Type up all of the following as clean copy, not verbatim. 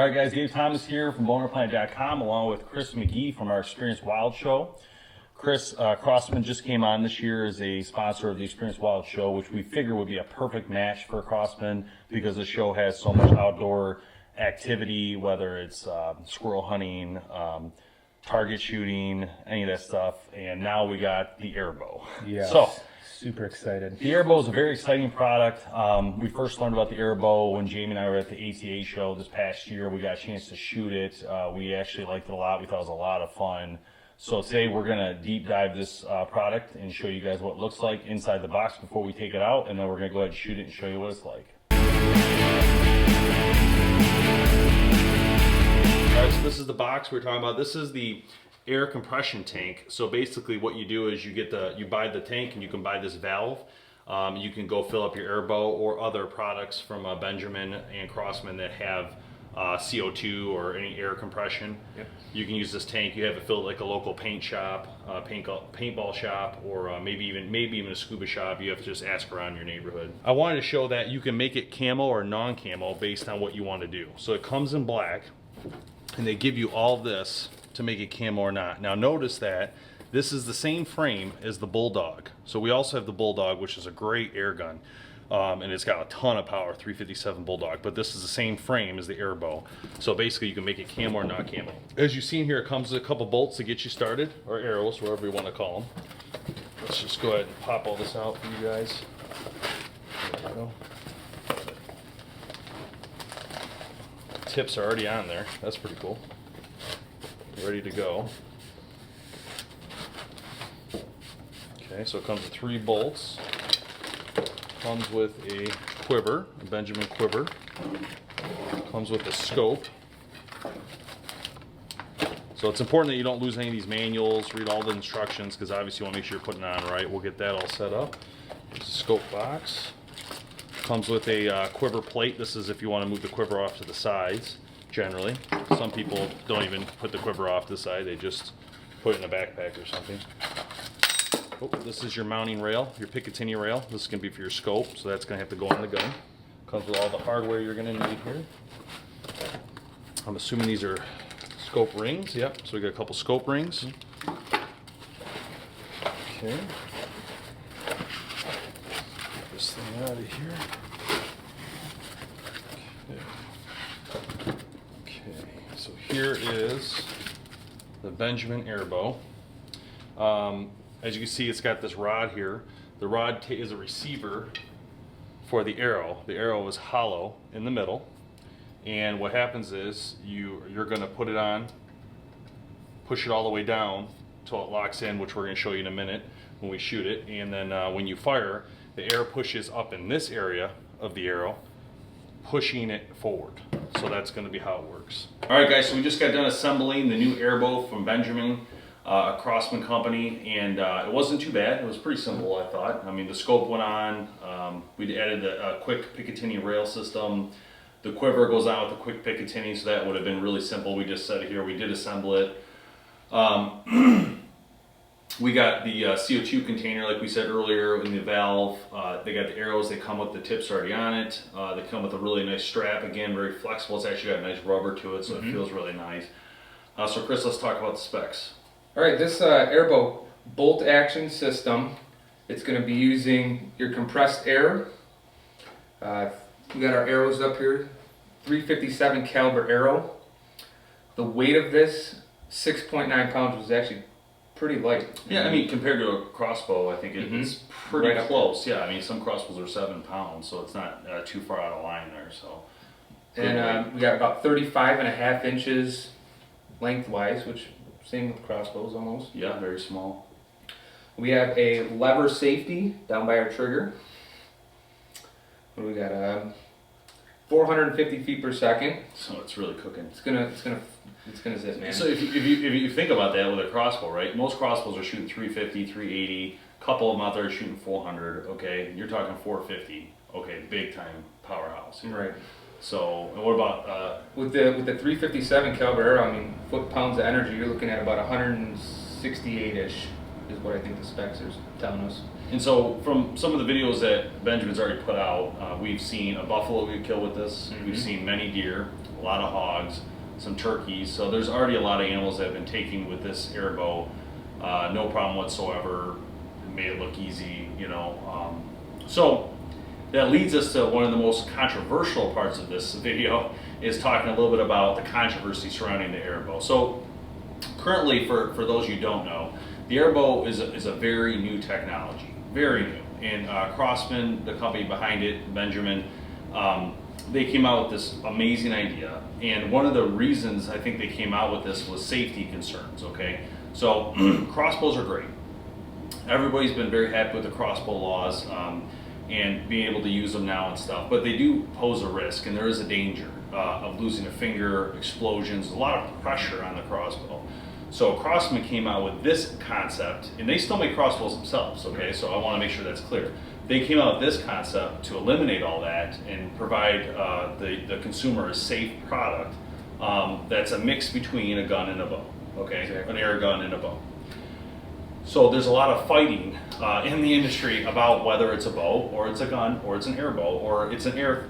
All right, guys, Dave Thomas here from BowHunterPlanet.com, along with Chris McGee from our Experience Wild show. Chris Crosman just came on this year as a sponsor of the Experience Wild show, which we figure would be a perfect match for Crosman because the show has so much outdoor activity, whether it's squirrel hunting, target shooting, any of that stuff. And now we got the AirBow. Yeah. So super excited. the AirBow is a very exciting product. We first learned about the AirBow when Jamie and I were at the ATA show this past year. We got a chance to shoot it. We actually liked it a lot. We thought it was a lot of fun. So today we're going to deep dive this product and show you guys what it looks like inside the box before we take it out, and then we're going to go ahead and shoot it and show you what it's like. All right, so this is the box we're talking about. This is the air compression tank. So basically what you do is you buy the tank, and you can buy this valve. You can go fill up your AirBow or other products from Benjamin and Crosman that have CO2 or any air compression. Yep. You can use this tank. You have it filled like a local paint shop, paintball shop, or maybe even a scuba shop. You have to just ask around your neighborhood. I wanted to show that you can make it camo or non-camo based on what you want to do. So it comes in black, and they give you all this to make it camo or not. Now notice that this is the same frame as the Bulldog. So we also have the Bulldog, which is a great air gun. And it's got a ton of power, 357 Bulldog, but this is the same frame as the AirBow. So basically you can make it camo or not camo. As you see in here, it comes with a couple bolts to get you started, or arrows, whatever you want to call them. Let's just go ahead and pop all this out for you guys. There we go. Tips are already on there. That's pretty cool. Ready to go. Okay, so it comes with 3 bolts. Comes with a quiver, a Benjamin quiver. Comes with a scope. So it's important that you don't lose any of these manuals, read all the instructions, because obviously you want to make sure you're putting it on right. We'll get that all set up. There's a scope box. Comes with a quiver plate. This is if you want to move the quiver off to the sides, generally. Some people don't even put the quiver off to the side, they just put it in a backpack or something. Oh, this is your mounting rail, your Picatinny rail. This is going to be for your scope, so that's going to have to go on the gun. Comes with all the hardware you're going to need here. I'm assuming these are scope rings. Yep, so we got a couple scope rings. Okay. Get this thing out of here. Okay, so here is the Benjamin AirBow. As you can see, it's got this rod here. The rod is a receiver for the arrow. The arrow is hollow in the middle. And what happens is you're going to put it on, push it all the way down until it locks in, which we're going to show you in a minute when we shoot it. And then when you fire, the air pushes up in this area of the arrow, pushing it forward. So that's going to be how it works. All right, guys, so we just got done assembling the new AirBow from Benjamin. A Crosman company, and it wasn't too bad. It was pretty simple, I thought. I mean, the scope went on. We added a quick Picatinny rail system. The quiver goes on with the quick Picatinny, so that would have been really simple. We just set it here. We did assemble it. We got the CO2 container, like we said earlier, in the valve. They got the arrows. They come with the tips already on it. They come with a really nice strap. Again, very flexible. It's actually got a nice rubber to it, so it feels really nice. So Chris, let's talk about the specs. All right, this AirBow bolt action system, it's going to be using your compressed air. We got our arrows up here, 357 caliber arrow. The weight of this, 6.9 pounds, was actually pretty light. Yeah, I mean, compared to a crossbow, I think it's pretty Right close. Yeah, I mean, some crossbows are 7 pounds, so it's not too far out of line there. So, And we got about 35.5 inches lengthwise, which same with crossbows almost. yeah, very small. We have a lever safety down by our trigger. What do we got? 450 feet per second. So it's really cooking. It's gonna zip, man. So if you think about that with a crossbow, right? Most crossbows are shooting 350, 380. A couple of them out there are shooting 400. Okay, you're talking 450. Okay, big time powerhouse. Right. So, and what about with the 357 caliber arrow? I mean, foot-pounds of energy. You're looking at about 168-ish, is what I think the specs are telling us. And so, from some of the videos that Benjamin's already put out, we've seen a buffalo get killed with this. We've seen many deer. a lot of hogs, some turkeys. So there's already a lot of animals that have been taken with this AirBow. No problem whatsoever. It made it look easy, you know. So that leads us to one of the most controversial parts of this video, is talking a little bit about the controversy surrounding the AirBow. So currently, for those you don't know, the AirBow is a very new technology, very new. And Crosman, the company behind it, Benjamin, they came out with this amazing idea. And one of the reasons I think they came out with this was safety concerns, okay? So crossbows are great. Everybody's been very happy with the crossbow laws and being able to use them now and stuff, but they do pose a risk, and there is a danger of losing a finger, explosions, a lot of pressure on the crossbow. So Crosman came out with this concept, and they still make crossbows themselves, okay? So I want to make sure that's clear. They came out with this concept to eliminate all that and provide the consumer a safe product that's a mix between a gun and a bow, okay? Exactly. An air gun and a bow. So there's a lot of fighting in the industry about whether it's a bow or it's a gun or it's an air bow or it's an air,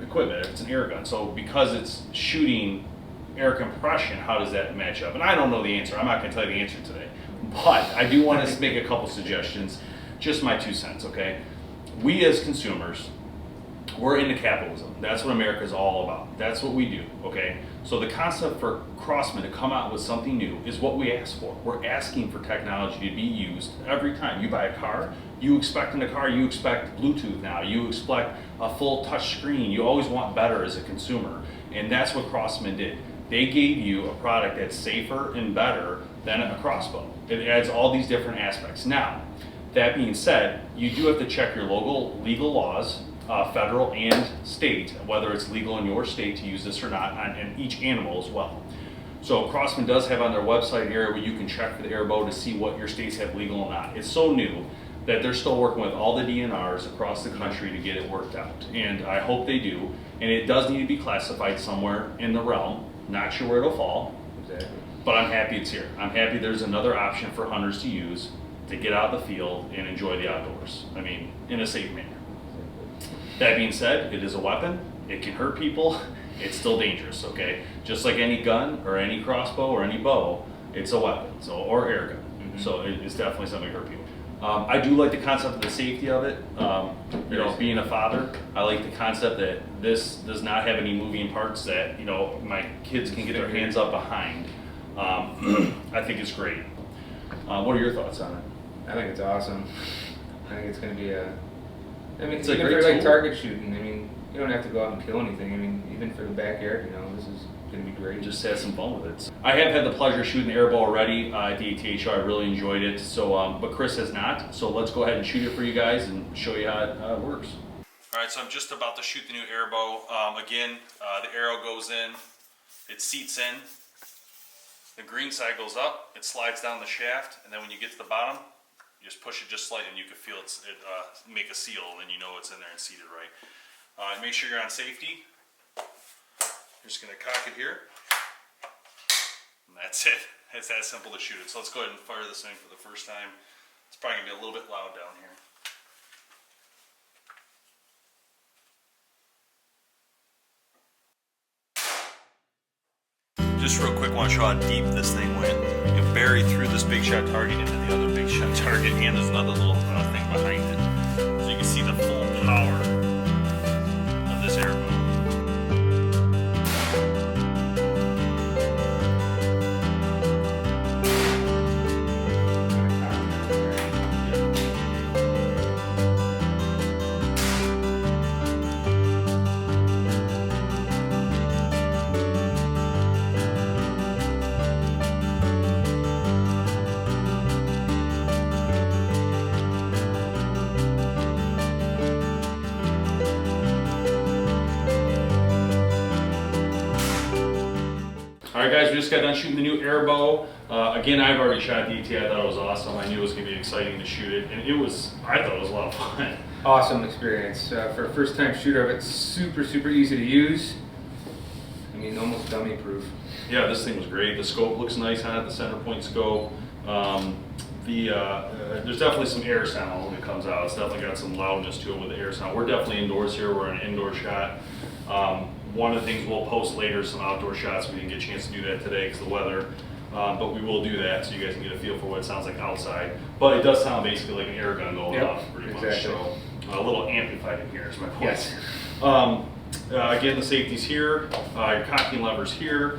equipment, if it's an air gun. So because it's shooting air compression, how does that match up? And I don't know the answer. I'm not going to tell you the answer today. But I do want to make a couple suggestions, just my 2 cents, okay? We as consumers, we're into capitalism. That's what America is all about. That's what we do, okay? So the concept for Crosman to come out with something new is what we ask for. We're asking for technology to be used every time. You buy a car, you expect in a car, you expect Bluetooth now. You expect a full touch screen. You always want better as a consumer. And that's what Crosman did. They gave you a product that's safer and better than a crossbow. It adds all these different aspects. Now, that being said, you do have to check your local legal laws, federal and state, whether it's legal in your state to use this or not, and each animal as well. So Crosman does have on their website an area where you can check for the AirBow to see what your states have legal or not. It's so new that they're still working with all the DNRs across the country to get it worked out. And I hope they do. And it does need to be classified somewhere in the realm. Not sure where it'll fall, exactly. But I'm happy it's here. I'm happy there's another option for hunters to use to get out in the field and enjoy the outdoors. I mean, in a safe manner. That being said, it is a weapon. It can hurt people. It's still dangerous, okay? Just like any gun or any crossbow or any bow, it's a weapon, or air gun. Mm-hmm. So it's definitely something to hurt people. I do like the concept of the safety of it. Being a father, I like the concept that this does not have any moving parts that, my kids can get their hands up behind. I think it's great. What are your thoughts on it? I think it's awesome. I think it's going to be it's even a great for like tool. Target shooting, you don't have to go out and kill anything. Even for the backyard, this is going to be great. Just have some fun with it. I have had the pleasure of shooting the AirBow already at the ATA show. I really enjoyed it. So, but Chris has not. So let's go ahead and shoot it for you guys and show you how it works. All right, so I'm just about to shoot the new AirBow. Again, the arrow goes in, it seats in. The green side goes up, it slides down the shaft, and then when you get to the bottom, you just push it just slightly, and you can feel it make a seal, and you know it's in there and seated right. Make sure you're on safety. You're just going to cock it here, and that's it. It's that simple to shoot it. So let's go ahead and fire this thing for the first time. It's probably going to be a little bit loud down here. Just real quick, I want to show how deep this thing went. It buried through this big shot target into the other big shot target, and there's another little thing behind it. So you can see the full power of this AirBow. Alright guys, we just got done shooting the new AirBow. Again, I've already shot DT. I thought it was awesome. I knew it was going to be exciting to shoot it, and I thought it was a lot of fun. Awesome experience. For a first time shooter, it's super easy to use. Almost dummy proof. Yeah, this thing was great. The scope looks nice on it, the center point scope. There's definitely some air sound when it comes out. It's definitely got some loudness to it with the air sound. We're definitely indoors here. We're in an indoor shot. one of the things we'll post later is some outdoor shots. We didn't get a chance to do that today because of the weather. But we will do that so you guys can get a feel for what it sounds like outside. But it does sound basically like an air gun going Yep, off pretty much. exactly. So a little amplified in here is my point. Yes. Again, the safety's here, your cocking lever's here.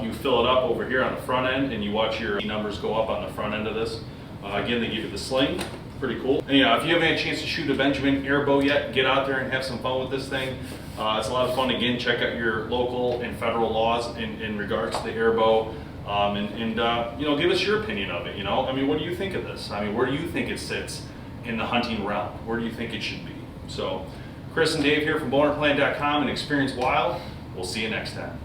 You fill it up over here on the front end and you watch your numbers go up on the front end of this. Again, they give you the sling, pretty cool. And yeah, if you haven't had a chance to shoot a Benjamin AirBow yet, get out there and have some fun with this thing. It's a lot of fun. Again, check out your local and federal laws in regards to the AirBow. You know, give us your opinion of it, you know? I mean, what do you think of this? I mean, where do you think it sits in the hunting realm? Where do you think it should be? So, Chris and Dave here from BowHunterPlanet.com and Experience Wild. We'll see you next time.